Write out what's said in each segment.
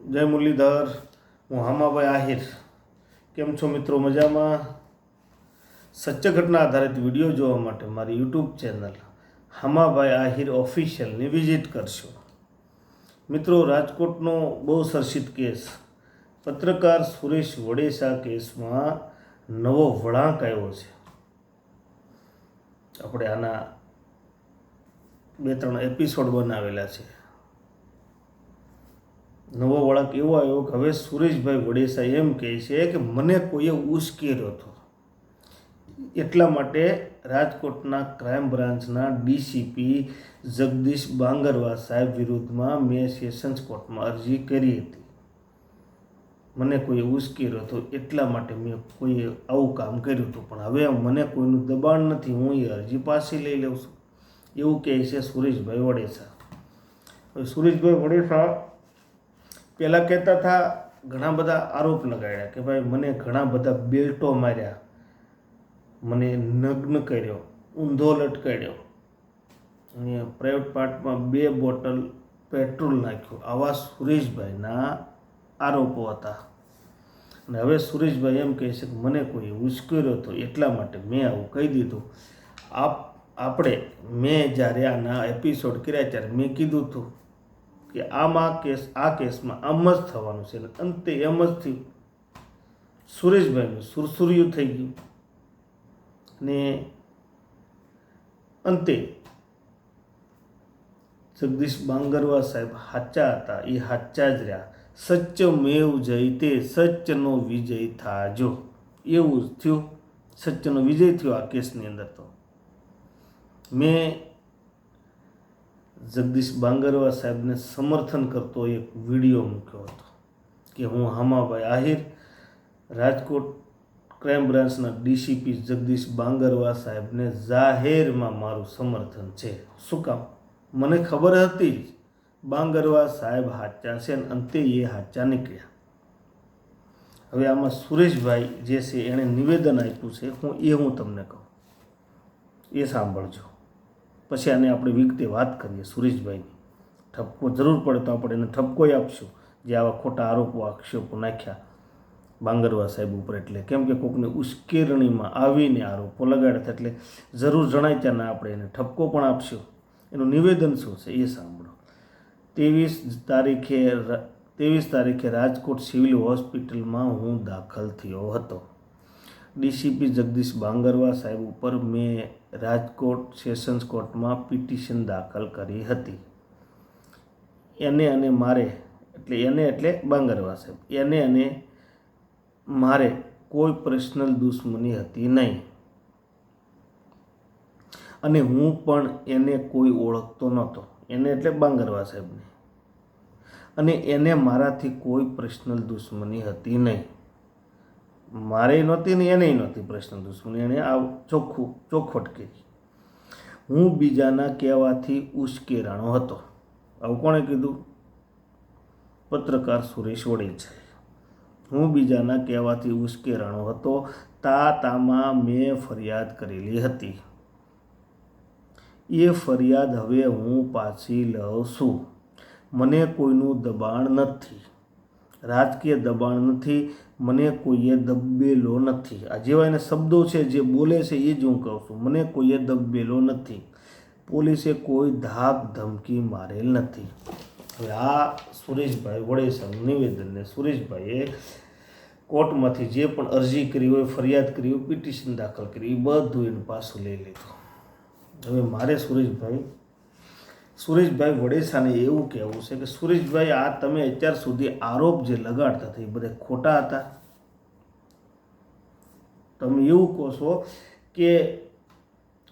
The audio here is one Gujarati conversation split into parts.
જય મુરલીધર, હું હામાભાઈ આહિર. કેમ છો મિત્રો? મજામાં? સચ્ચે ઘટના આધારિત વિડીયો જોવા માટે મારી યુટ્યુબ ચેનલ હામાભાઈ આહિર ઓફિશિયલની વિઝિટ કરશો. મિત્રો, રાજકોટનો બહુ ચર્ચિત કેસ, પત્રકાર સુરેશ વડેસા કેસમાં નવો વળાંક આવ્યો છે. આપણે આના 2-3 એપિસોડ બનાવેલા છે. નવો વળાંક એવો આવ્યો કે હવે સુરેશભાઈ વડેસા એમ કહે છે કે મને કોઈએ ઉશ્કેર્યો હતો, એટલા માટે રાજકોટના ક્રાઇમ બ્રાન્ચના ડીસીપી જગદીશ બાંગરવા સાહેબ વિરુદ્ધમાં મેં સેશન્સ કોર્ટમાં અરજી કરી હતી. મને કોઈએ ઉશ્કેર્યો હતો એટલા માટે મેં કોઈએ આવું કામ કર્યું હતું, પણ હવે મને કોઈનું દબાણ નથી, હું એ અરજી પાછી લઈ લઉં છું, એવું કહે છે સુરેશભાઈ વડેસા. હવે સુરેશભાઈ વડેસા પહેલાં કહેતા હતા, ઘણા બધા આરોપ લગાડ્યા કે ભાઈ મને ઘણા બધા બેલ્ટો માર્યા, મને નગ્ન કર્યો, ઊંધો લટકાડ્યો અને પ્રાઇવેટ પાર્ટમાં 2 બોટલ પેટ્રોલ નાખ્યું. આવા સુરેશભાઈના આરોપો હતા. અને હવે સુરેશભાઈ એમ કહે છે કે મને કોઈ ઉશ્કેર્યો હતો એટલા માટે મેં આવું કહી દીધું. મેં જ્યારે આના એપિસોડ કર્યા ત્યારે મેં કીધું હતું કે આ કેસમાં આમ જ થવાનું છે. અંતે એમ જ થયું. સુરેશભાઈનું સુરસુર્યું થઈ ગયું ને અંતે જગદીશ બાંગરવા સાહેબ સાચા હતા, એ સાચા જ રહ્યા. સત્યમેવ જયતે, સત્યનો વિજય થાજો, એવું જ થયું. સત્યનો વિજય થયો આ કેસની અંદર. તો મેં જગદીશ બાંગરવા સાહેબને સમર્થન કરતો એક વિડીયો મૂક્યો હતો કે હું હામાભાઈ આહિર, રાજકોટ ક્રાઇમ બ્રાન્ચના ડીસીપી જગદીશ બાંગરવા સાહેબને જાહેરમાં મારું સમર્થન છે. શું કામ? મને ખબર હતી જ બાંગરવા સાહેબ સાચા છે, અને અંતે એ સાચા નીકળ્યા. હવે આમાં સુરેશભાઈ જે છે એણે નિવેદન આપ્યું છે, હું તમને કહું, એ સાંભળજો, પછી આને આપણે વિગતે વાત કરીએ. સુરેશભાઈની ઠપકો જરૂર પડે તો આપણે એને ઠપકોય આપશું, જે આવા ખોટા આરોપો આક્ષેપો નાખ્યા બાંગરવા સાહેબ ઉપર. એટલે કેમ કે કોઈકને ઉશ્કેરણીમાં આવીને આરોપો લગાડ્યા, એટલે જરૂર જણાય ત્યાં આપણે એને ઠપકો પણ આપશું. એનું નિવેદન શું છે એ સાંભળો. 23 તારીખે રાજકોટ સિવિલ હોસ્પિટલમાં હું દાખલ થયો હતો. ડીસીપી જગદીશ બાંગરવા સાહેબ ઉપર મેં રાજકોટ સેશન્સ કોર્ટમાં પિટિશન દાખલ કરી હતી. એટલે બાંગરવા સાહેબ, એને અને મારે કોઈ પર્સનલ દુશ્મની હતી નહીં, અને હું પણ એને કોઈ ઓળખતો નહોતો. એને એટલે બાંગરવા સાહેબને. અને એને મારાથી કોઈ પર્સનલ દુશ્મની હતી નહીં. મારે નહોતી ને એને નહોતી પર્સનલ દુશ્મની. એણે આ ચોખવટ કરી. હું બીજાના કહેવાથી ઉશ્કેરાણો હતો. આવું કોણે કીધું? પત્રકાર સુરેશ વડેસાએ. હું બીજાના કહેવાથી ઉશ્કેરાણો હતો. તામાં મેં ફરિયાદ કરેલી હતી. એ ફરિયાદ હવે હું પાછી લઉં છું. મને કોઈનું દબાણ નથી, રાજકીય દબાણ નથી, મને કોઈએ દબેલો નથી. આ જેવા એને શબ્દો છે જે બોલે છે એ જ હું કહું છું. મને કોઈએ દબેલો નથી, પોલીસે કોઈ ધાક ધમકી મારેલ નથી. હવે આ સુરેશભાઈ વડેસાનું નિવેદનને સુરેશભાઈએ કોર્ટમાંથી જે પણ અરજી કરી હોય, ફરિયાદ કરી હોય, પિટિશન દાખલ કરી, એ બધું એને પાછું લઈ લીધું. હવે મારે સુરેશભાઈ વડેસાને એવું કહેવું છે કે સુરેશભાઈ, આ તમે અત્યાર સુધી આરોપ જે લગાડતા હતા એ બધા ખોટા હતા. તમે એવું કહો છો કે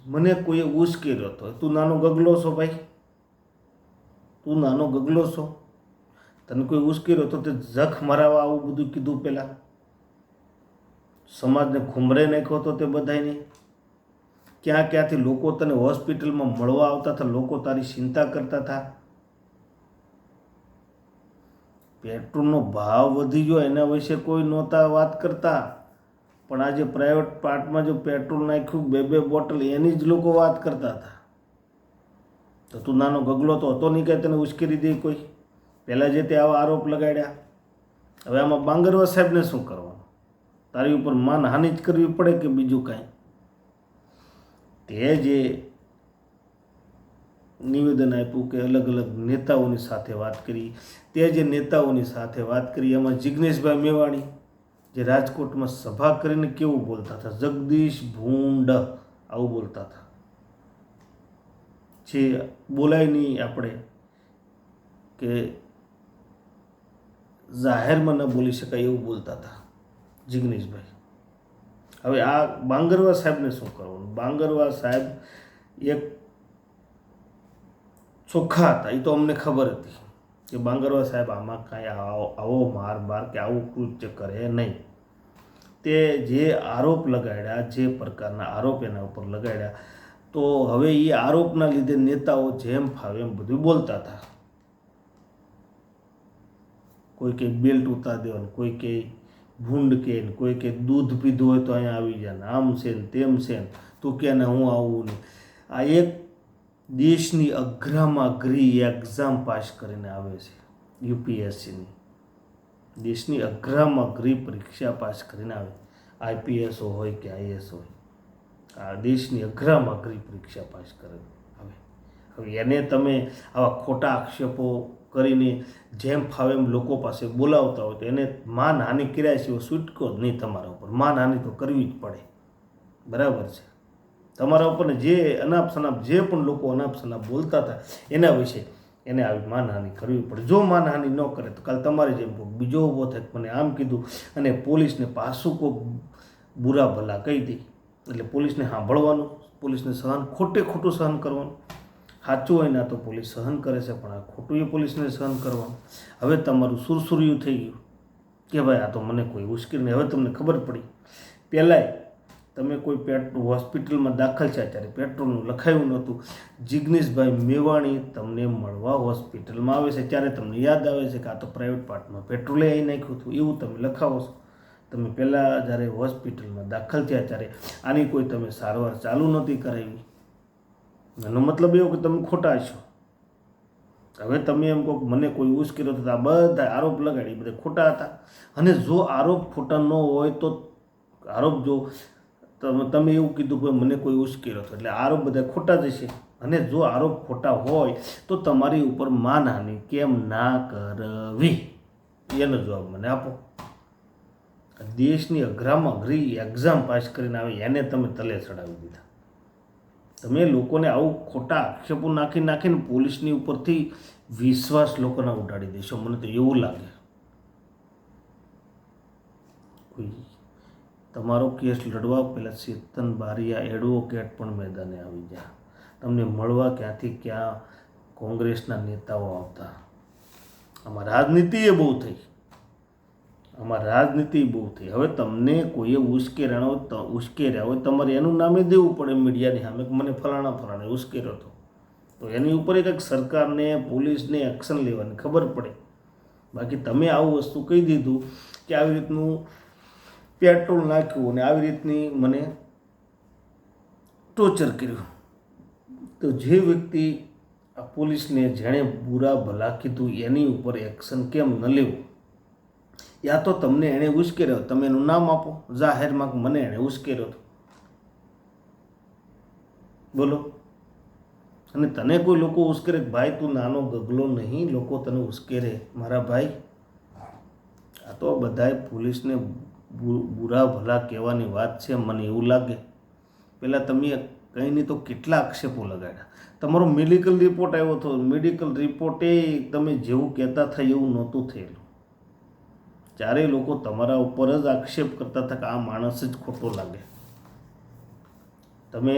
મને કોઈએ ઉશ્કેર્યો હતો. તું નાનો ગગલો છો ભાઈ, તું નાનો ગગલો છો. તને કોઈ ઉશ્કેર્યો હતો તે જખ મરાવા આવું બધું કીધું. પહેલાં સમાજને ખુમરે નાખ્યો હતો તે બધાને. ક્યાંથી લોકો તને હોસ્પિટલમાં મળવા આવતા હતા, લોકો તારી ચિંતા કરતા હતા. પેટ્રોલનો ભાવ વધી ગયો એના વિશે કોઈ નહોતા વાત કરતા, પણ આજે પ્રાઇવેટ પાર્ટમાં જો પેટ્રોલ નાખ્યું 2 બોટલ, એની જ લોકો વાત કરતા હતા. તો તું નાનો ગગલો તો હતો નહીં કે તને ઉશ્કેરી દે કોઈ? પહેલાં જે તે આવા આરોપ લગાડ્યા. હવે આમાં બાંગરવા સાહેબને શું કરવાનું? તારી ઉપર માનહાનિ જ કરવી પડે કે બીજું કાંઈ? તે જે નિવેદન આપ્યું કે અલગ અલગ નેતાઓની સાથે વાત કરી, તે જે નેતાઓની સાથે વાત કરી એમાં જિગ્નેશભાઈ મેવાણી જે રાજકોટમાં સભા કરીને કેવું બોલતા હતા, જગદીશ ભૂંડ આવું બોલતા હતા, જે બોલાય નહીં આપણે કે જાહેરમાં ન બોલી શકાય એવું બોલતા હતા જિગ્નેશભાઈ. હવે આ બાંગરવા સાહેબને શું કરવાનું? બાંગરવા સાહેબ એક ચોખ્ખા હતા, એ તો અમને ખબર હતી કે બાંગરવા સાહેબ આમાં કાંઈ આવો માર કે આવું કૃત્ય કરે નહીં. તે જે આરોપ લગાડ્યા, જે પ્રકારના આરોપ એના ઉપર લગાડ્યા, તો હવે એ આરોપના લીધે નેતાઓ જેમ ફાવે એમ બધું બોલતા હતા. કોઈ કે બેલ્ટ ઉતાર દેવાનું, કોઈ કે ભૂંડ કે, કોઈ કે દૂધ પીધું હોય તો અહીંયા આવી જાય, આમ છે ને તેમ છે ને, તું કે ને હું આવું નહીં. આ એક દેશની અઘરામાં અઘરી એક્ઝામ પાસ કરીને આવે છે, યુપીએસસીની દેશની અઘરામાં અઘરી પરીક્ષા પાસ કરીને આવે, આઈપીએસ હોય કે આઈએસ હોય, આ દેશની અઘરામાં અઘરી પરીક્ષા પાસ કરીને આવે. હવે એને તમે આવા ખોટા આક્ષેપો કરીને જેમ ફાવે એમ લોકો પાસે બોલાવતા હોય તો એને માનહાનિ કર્યા સિવાય છૂટકો જ નહીં. તમારા ઉપર માનહાનિ તો કરવી જ પડે, બરાબર છે? તમારા ઉપર જે અનાપ શનાપ જે પણ લોકો અનાપ શનાપ બોલતા હતા એના વિશે એને આવી માનહાનિ કરવી પડે. જો માનહાનિ ન કરે તો કાલ તમારે જેમ બીજો ઊભો થાય મને આમ કીધું અને પોલીસને પાછું કોઈ બુરા ભલા કહી દે, એટલે પોલીસને સાંભળવાનું, પોલીસને ખોટું સહન કરવાનું. સાચું હોય ના તો પોલીસ સહન કરે છે, પણ આ ખોટું એ પોલીસને સહન કરવાનું. હવે તમારું સુરસુર્યું થઈ ગયું કે ભાઈ આ તો મને કોઈ ઉશ્કેર નહીં. હવે તમને ખબર પડી, પહેલાંય તમે કોઈ હોસ્પિટલમાં દાખલ છે ત્યારે પેટ્રોલનું લખાયું નહોતું. જિગ્નેશભાઈ મેવાણી તમને મળવા હોસ્પિટલમાં આવે છે ત્યારે તમને યાદ આવે છે કે આ તો પ્રાઇવેટ પાર્ટમાં પેટ્રોલે આવી નાખ્યું હતું, એવું તમે લખાવો છો. તમે પહેલાં જ્યારે હોસ્પિટલમાં દાખલ થયા ત્યારે આની કોઈ તમે સારવાર ચાલુ નહોતી કરાવી. એનો મતલબ એવો કે તમે ખોટા છો. હવે તમે એમ કહો મને કોઈ ઉશ્કેર્યો હતો, આ બધા આરોપ લગાડી બધા ખોટા હતા. અને જો આરોપ ખોટા ન હોય તો આરોપ જો તમે એવું કીધું કે મને કોઈ ઉશ્કેર્યો હતો એટલે આરોપ બધા ખોટા જ છે. અને જો આરોપ ખોટા હોય તો તમારી ઉપર માનહાનિ કેમ ના કરવી, એનો જવાબ મને આપો. દેશની અઘરામાં અઘરી એક્ઝામ પાસ કરીને આવે એને તમે તલે ચડાવી દીધા. તમે લોકોને આવું ખોટા આક્ષેપો નાખીને પોલીસની ઉપરથી વિશ્વાસ લોકોના ઉડાડી દેશો, મને તો એવું લાગે. તમારો કેસ લડવા પહેલાં ચેતન બારિયા એડવોકેટ પણ મેદાને આવી ગયા. તમને મળવા ક્યાંથી ક્યાં કોંગ્રેસના નેતાઓ આવતા. આમાં રાજનીતિ બહુ થઈ. હવે તમને કોઈએ ઉશ્કેર્યા હોય તમારે એનું નામે દેવું પડે મીડિયાની સામે કે મને ફલાણા ઉશ્કેર્યો હતો, તો એની ઉપર કંઈક સરકારને પોલીસને એક્શન લેવાની ખબર પડે. બાકી તમે આવું વસ્તુ કહી દીધું કે આવી રીતનું પેટ્રોલ નાખ્યું અને આવી રીતની મને ટોર્ચર કર્યું, તો જે વ્યક્તિ આ પોલીસને જેણે બુરા ભલા કીધું એની ઉપર એક્શન કેમ ન લેવું? યા તો તમને એણે ઉશ્કેર્યો, તમે એનું નામ આપો જાહેરમાં કે મને એણે ઉશ્કેર્યો હતો, બોલો. અને તને કોઈ લોકો ઉશ્કેરે ભાઈ તું નાનો ગગલો નહીં, લોકો તને ઉશ્કેરે મારા ભાઈ. આ તો બધાય પોલીસને બુરા ભલા કહેવાની વાત છે. મને એવું લાગે પહેલાં તમે કંઈ નહીં તો કેટલા આક્ષેપો લગાડ્યા. તમારો મેડિકલ રિપોર્ટ આવ્યો હતો, મેડિકલ રિપોર્ટે તમે જેવું કહેતા થાય એવું નહોતું થયેલું. ચારેય લોકો તમારા ઉપર જ આક્ષેપ કરતા હતા કે આ માણસ જ ખોટો લાગે. તમે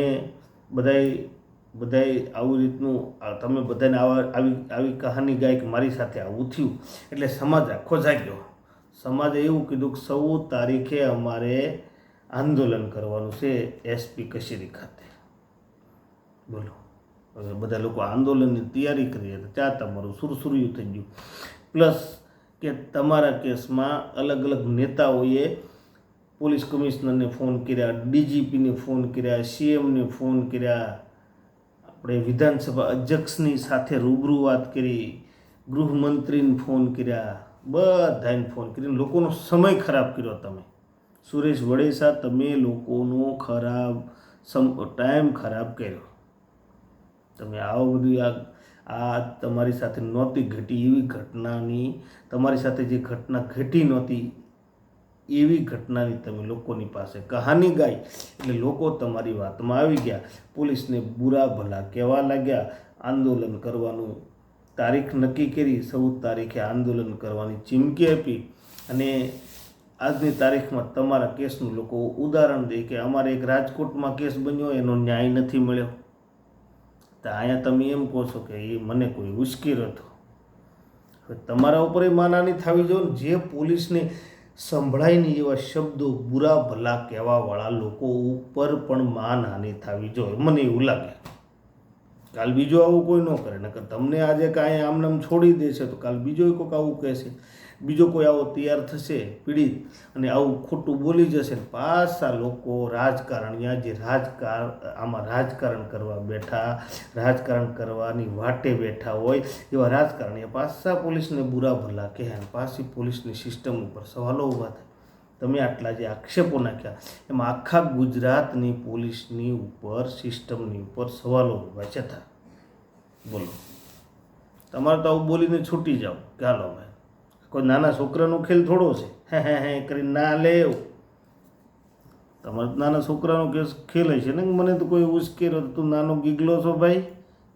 બધાય આવી રીતનું તમે બધાને આવી કહાની ગાય કે મારી સાથે આવું થયું એટલે સમાજ આખો જાગ્યો. સમાજે એવું કીધું કે 14 તારીખે અમારે આંદોલન કરવાનું છે એસપી કચેરી ખાતે, બોલો. હવે બધા લોકો આંદોલનની તૈયારી કરી હતી ત્યાં તમારું સુરસુર્યું થઈ ગયું. પ્લસ કે તમારા કેસમાં અલગ અલગ નેતાઓએ પોલીસ કમિશનરને ફોન કર્યા, ડીજીપીને ફોન કર્યા, સીએમને ફોન કર્યા, આપણે વિધાનસભા અધ્યક્ષની સાથે રૂબરૂ વાત કરી, ગૃહમંત્રીને ફોન કર્યા, બધાને ફોન કરીને લોકોનો સમય ખરાબ કર્યો તમે. સુરેશ વડેસા, તમે લોકોનો ટાઈમ ખરાબ કર્યો. તમે આવું બધું આ તમારી સાથે નહોતી ઘટી એવી ઘટનાની, તમારી સાથે જે ઘટના ઘટી નહોતી એવી ઘટનાની તમે લોકોની પાસે કહાની ગાઈ એટલે લોકો તમારી વાતમાં આવી ગયા. પોલીસને બુરા ભલા કહેવા લાગ્યા. આંદોલન કરવાનું તારીખ નક્કી કરી, 14 તારીખે આંદોલન કરવાની ચીમકી આપી અને આજની તારીખમાં તમારા કેસનું લોકો ઉદાહરણ દે કે અમારે એક રાજકોટમાં કેસ બન્યો એનો ન્યાય નથી મળ્યો. તો અહીંયા તમે એમ કહો છો કે એ મને કોઈ ઉશ્કેર્યો હતો. હવે તમારા ઉપર એ માનાની થવી જોઈએ. જે પોલીસને સંભળાય નહીં એવા શબ્દો બુરા ભલા કહેવાવાળા લોકો ઉપર પણ માનહાનિ થવી જોઈએ, મને એવું લાગે. કાલ બીજો આવું કોઈ ન કરે, નકર તમને આજે કાંઈ આમનામ છોડી દેશે તો કાલ બીજો કોઈક આવું કહેશે, બીજો કોઈ આવો તૈયાર થશે પીડિત અને આવું ખોટું બોલી જશે. પાછા લોકો રાજકારણીયા જે આમાં રાજકારણ કરવા બેઠા, રાજકારણ કરવાની વાટે બેઠા હોય એવા રાજકારણીયા પાછા પોલીસને બુરા ભલા કહે અને પાછી પોલીસની સિસ્ટમ ઉપર સવાલો ઊભા થાય. તમે આટલા જે આક્ષેપો નાખ્યા એમાં આખા ગુજરાતની પોલીસની ઉપર, સિસ્ટમની ઉપર સવાલો ઊભા છતાં બોલો તમારે તો આવું બોલીને છૂટી જાઓ કે હાલો ભાઈ કોઈ નાના છોકરાનો ખેલ થોડો છે હે કરીને ના લે. તમારે નાના છોકરાનો ખેલ છે ને, મને તો કોઈ ઉશ્કેર્યો તું નાનો ગીગલો છો ભાઈ,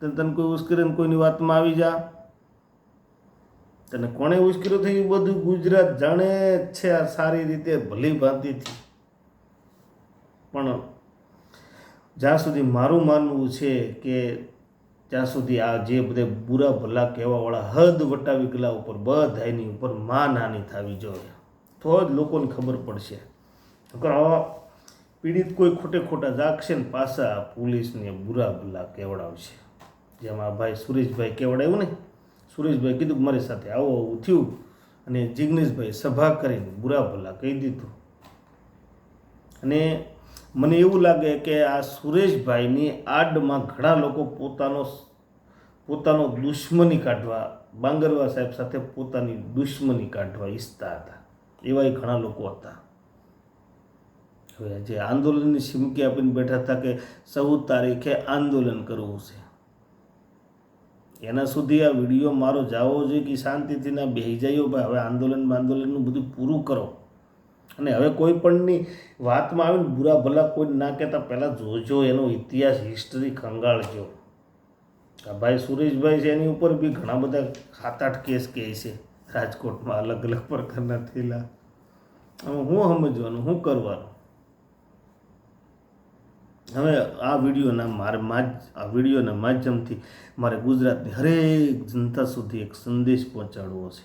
તને કોઈ ઉશ્કેરે ને કોઈની વાતમાં આવી જા. તને કોણે ઉશ્કેર્યો થયું બધું ગુજરાત જાણે જ છે આ સારી રીતે ભલી ભાંતિથી. પણ જ્યાં સુધી મારું માનવું છે કે ત્યાં સુધી આ જે બધે બુરા ભલા કહેવાવાળા હદ વટાવી ગયેલા ઉપર બધાની ઉપર માનહાનિ થવી જોઈએ, તો જ લોકોને ખબર પડશે. આવા પીડિત કોઈ ખોટા જાગશે ને પાછા પોલીસને બુરા ભલા કહેવડાવશે. જેમ આ ભાઈ સુરેશભાઈ કહેવડાવ્યું ને, સુરેશભાઈ કીધું કે મારી સાથે આવું થયું અને જિગ્નેશભાઈ સભા કરીને બુરા ભલા કહી દીધું. અને મને એવું લાગે કે આ સુરેશભાઈની આડમાં ઘણા લોકો પોતાનો દુશ્મની કાઢવા, બાંગરવા સાહેબ સાથે પોતાની દુશ્મની કાઢવા ઈચ્છતા હતા, એવા ઘણા લોકો હતા. હવે જે આંદોલનની ચીમકી આપીને બેઠા હતા કે 14 તારીખે આંદોલન કરવું છે, એના સુધી આ વિડીયો મારો જાવો જોઈએ કે શાંતિથી ના બેસી જાય ભાઈ. હવે આંદોલનનું બધું પૂરું કરો અને હવે કોઈ પણની વાતમાં આવીને બુરા ભલા કોઈ ના કહેતા પહેલાં જોજો એનો ઇતિહાસ, હિસ્ટ્રી ખંગાળજો. આ ભાઈ સુરેશભાઈ છે એની ઉપર બી ઘણા બધા 7-8 કેસ કહે છે રાજકોટમાં, અલગ અલગ પ્રકારના થયેલા. હવે હું સમજવાનું, શું કરવાનું? હવે આ વિડીયોના માધ્યમથી મારે ગુજરાતની હરેક જનતા સુધી એક સંદેશ પહોંચાડવો છે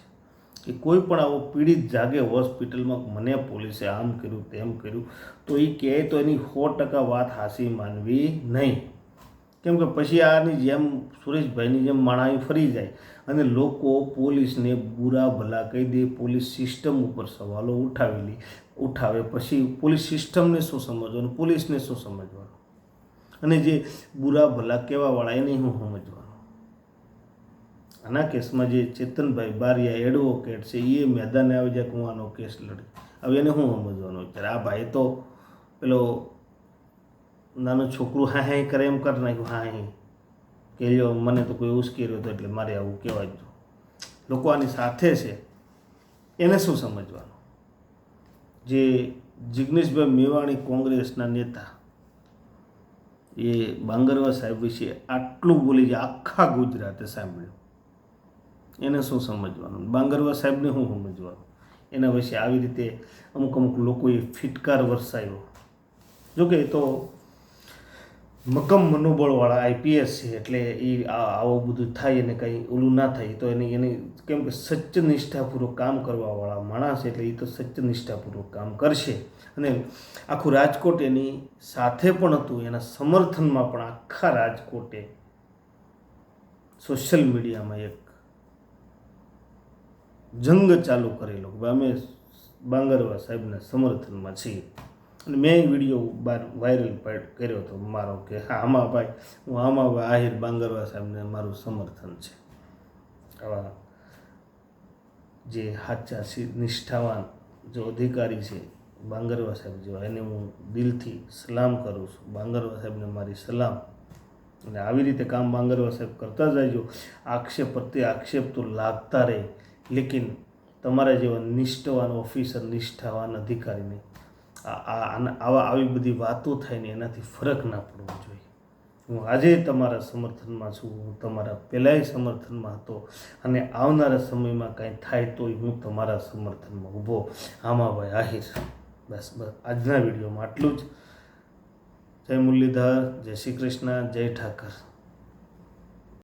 કે કોઈ પણ આવો પીડિત જાગે હોસ્પિટલમાં મને પોલીસે આમ કર્યું તેમ કર્યું તો એ કહે તો એની 100% વાત હાસી માનવી નહીં. કેમ કે પછી આની જેમ સુરેશભાઈની જેમ માણાઈ ફરી જાય અને લોકો પોલીસને બુરા ભલા કહી દે, પોલીસ સિસ્ટમ ઉપર સવાલો ઉઠાવે. પછી પોલીસ સિસ્ટમને શું સમજવાનું, પોલીસને શું સમજવાનું, અને જે બુરા ભલા કહેવાવાળા એને શું સમજવાનું. આના કેસમાં જે ચેતનભાઈ બારિયા એડવોકેટ છે એ મેદાને આવી જાય કે હું આનો કેસ લડી, હવે એને શું સમજવાનું? અત્યારે આ ભાઈ તો પેલો નાનું છોકરું હા કરે એમ કરી નાખ્યું, હા કે લ્યો મને તો કોઈ ઉશ્કેર્યો હતો એટલે મારે આવું કહેવાય હતું. લોકો આની સાથે છે એને શું સમજવાનું? જે જિગ્નેશભાઈ મેવાણી કોંગ્રેસના નેતા એ બાંગરવા સાહેબ વિશે આટલું બોલી જાય, આખા ગુજરાતે સાંભળ્યું, એને શું સમજવાનું? બાંગરવા સાહેબને શું સમજવાનું? એના વિશે આવી રીતે અમુક લોકોએ ફિટકાર વરસાવ્યો. જોકે એ તો મક્કમ મનોબળવાળા આઈપીએસ છે એટલે એ આવું બધું થાય અને કંઈ ઓલું ના થાય તો એને કેમ કે સત્યનિષ્ઠાપૂર્વક કામ કરવાવાળા માણસ એટલે એ તો સત્યનિષ્ઠાપૂર્વક કામ કરશે. અને આખું રાજકોટ એની સાથે પણ હતું, એના સમર્થનમાં પણ આખા રાજકોટે સોશિયલ મીડિયામાં એક જંગ ચાલુ કરેલો કે અમે બાંગરવા સાહેબના સમર્થનમાં છીએ. અને મેં વિડીયો વાયરલ કર્યો હતો મારો કે હા આમાં આહિર બાંગરવા સાહેબને મારું સમર્થન છે. આવા જે સાચા નિષ્ઠાવાન જો અધિકારી છે બાંગરવા સાહેબ જેવા, એને હું દિલથી સલામ કરું છું. બાંગરવા સાહેબને મારી સલામ. અને આવી રીતે કામ બાંગરવા સાહેબ કરતા જજો. આક્ષેપ પ્રત્યે આક્ષેપ તો લાગતા રહે, લેકિન તમારા જેવા નિષ્ઠાવાન ઓફિસર, નિષ્ઠાવાન અધિકારીને આવી બધી વાતો થાય ને એનાથી ફરક ના પડવો જોઈએ. હું આજે તમારા સમર્થનમાં છું, હું તમારા પહેલાંય સમર્થનમાં હતો અને આવનારા સમયમાં કાંઈ થાય તોય હું તમારા સમર્થનમાં ઊભો. આમાભાઈ આહિર. બસ આજના વિડીયોમાં આટલું જ. જય મુરલીધર, જય શ્રી કૃષ્ણ, જય ઠાકર.